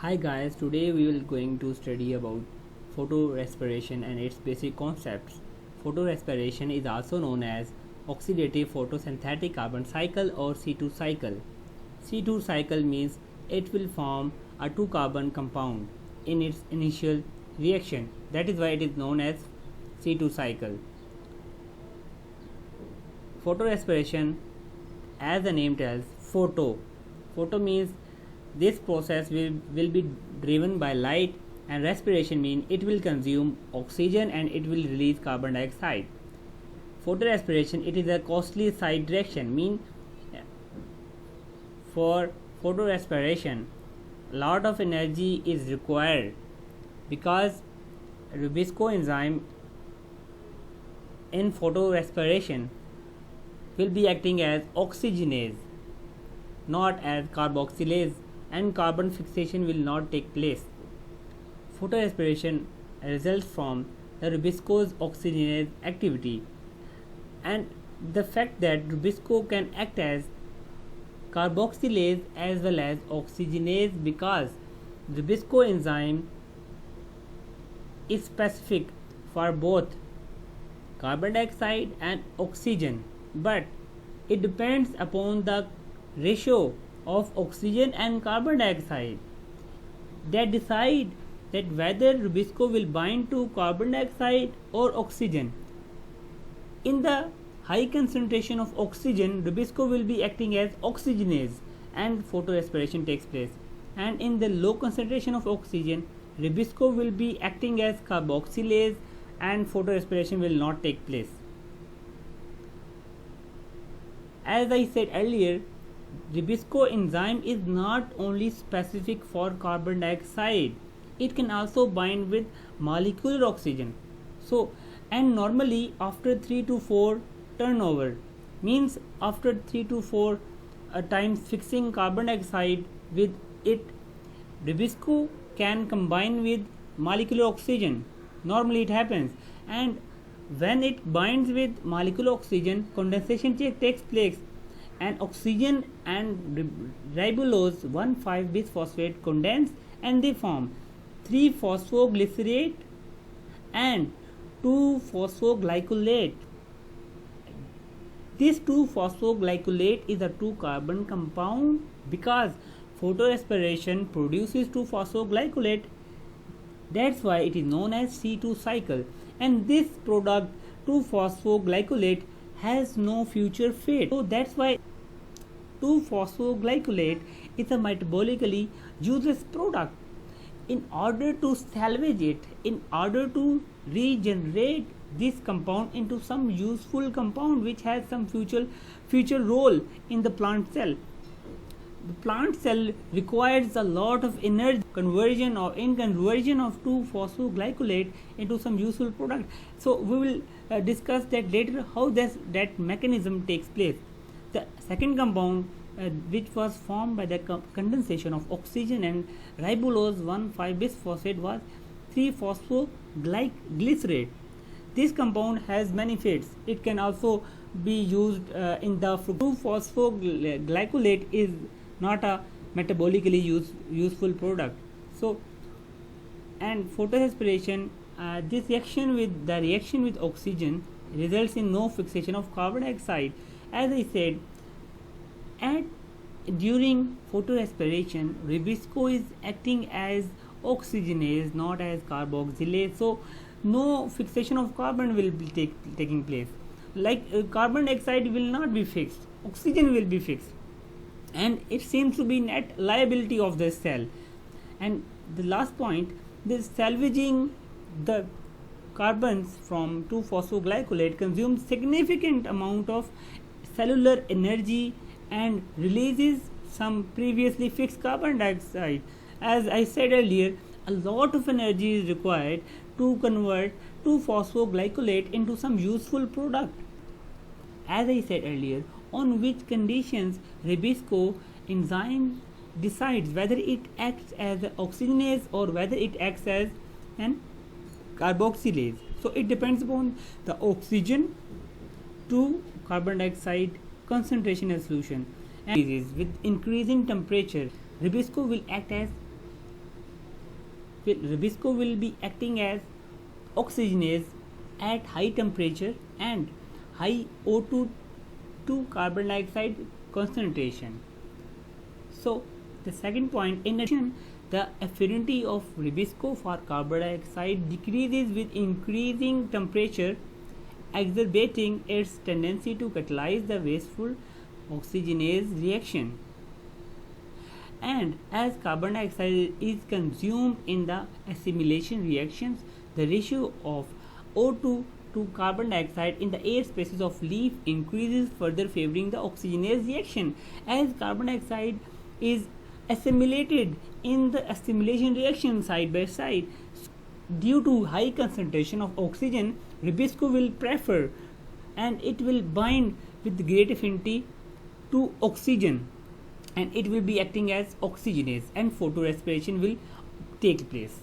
Hi guys, today we will going to study about photorespiration and its basic concepts. Photorespiration is also known as oxidative photosynthetic carbon cycle or C2 cycle. C2 cycle means it will form a 2 carbon compound in its initial reaction. That is why it is known as C2 cycle. Photorespiration, as the name tells, photo means this process will be driven by light, and respiration means it will consume oxygen and it will release carbon dioxide. Photorespiration, it is a costly side reaction, mean for photorespiration lot of energy is required because Rubisco enzyme in photorespiration will be acting as oxygenase, not as carboxylase, and carbon fixation will not take place. Photorespiration results from the Rubisco's oxygenase activity, and the fact that Rubisco can act as carboxylase as well as oxygenase because Rubisco enzyme is specific for both carbon dioxide and oxygen, but it depends upon the ratio of oxygen and carbon dioxide that decide that whether Rubisco will bind to carbon dioxide or oxygen. In the high concentration of oxygen, Rubisco will be acting as oxygenase and photorespiration takes place, and in the low concentration of oxygen, Rubisco will be acting as carboxylase and photorespiration will not take place. As I said earlier, Rubisco enzyme is not only specific for carbon dioxide, it can also bind with molecular oxygen. So, and normally after 3 to 4 turnover, means after 3 to 4 times fixing carbon dioxide with it, Rubisco can combine with molecular oxygen. Normally it happens, and when it binds with molecular oxygen, condensation takes place, and oxygen and ribulose 1,5-bisphosphate condense and they form 3-phosphoglycerate and 2-phosphoglycolate. This 2-phosphoglycolate is a 2-carbon compound because photorespiration produces 2-phosphoglycolate. That's why it is known as C2 cycle, and this product 2-phosphoglycolate has no future fate. So that's why 2-phosphoglycolate is a metabolically useless product. In order to salvage it, in order to regenerate this compound into some useful compound which has some future role in the plant cell, the plant cell requires a lot of energy conversion or in conversion of 2-phosphoglycolate into some useful product. So we will discuss that later how that mechanism takes place. The second compound which was formed by the condensation of oxygen and ribulose 1,5-bisphosphate was 3-phosphoglycerate. This compound has many fates. It can also be used in the 2-phosphoglycolate is not a metabolically useful product. So, and photorespiration, this reaction with oxygen results in no fixation of carbon dioxide. As I said, during photorespiration, Rubisco is acting as oxygenase, not as carboxylase. So, no fixation of carbon will be taking place. Like carbon dioxide will not be fixed, oxygen will be fixed, and it seems to be net liability of the cell. And the last point, this salvaging the carbons from 2-phosphoglycolate consumes significant amount of cellular energy and releases some previously fixed carbon dioxide. As I said earlier, a lot of energy is required to convert 2-phosphoglycolate into some useful product. As I said earlier, on which conditions Rubisco enzyme decides whether it acts as an oxygenase or whether it acts as an carboxylase. So it depends upon the oxygen to carbon dioxide concentration in solution, and with increasing temperature, Rubisco will act as Rubisco will be acting as oxygenase at high temperature and high O2 to carbon dioxide concentration. So the second point, in addition, the affinity of Rubisco for carbon dioxide decreases with increasing temperature, exacerbating its tendency to catalyze the wasteful oxygenase reaction. And as carbon dioxide is consumed in the assimilation reactions, the ratio of O2 to carbon dioxide in the air spaces of leaf increases, further favoring the oxygenase reaction. As carbon dioxide is assimilated in the assimilation reaction side by side, due to high concentration of oxygen, Rubisco will prefer and it will bind with great affinity to oxygen, and it will be acting as oxygenase, and photorespiration will take place.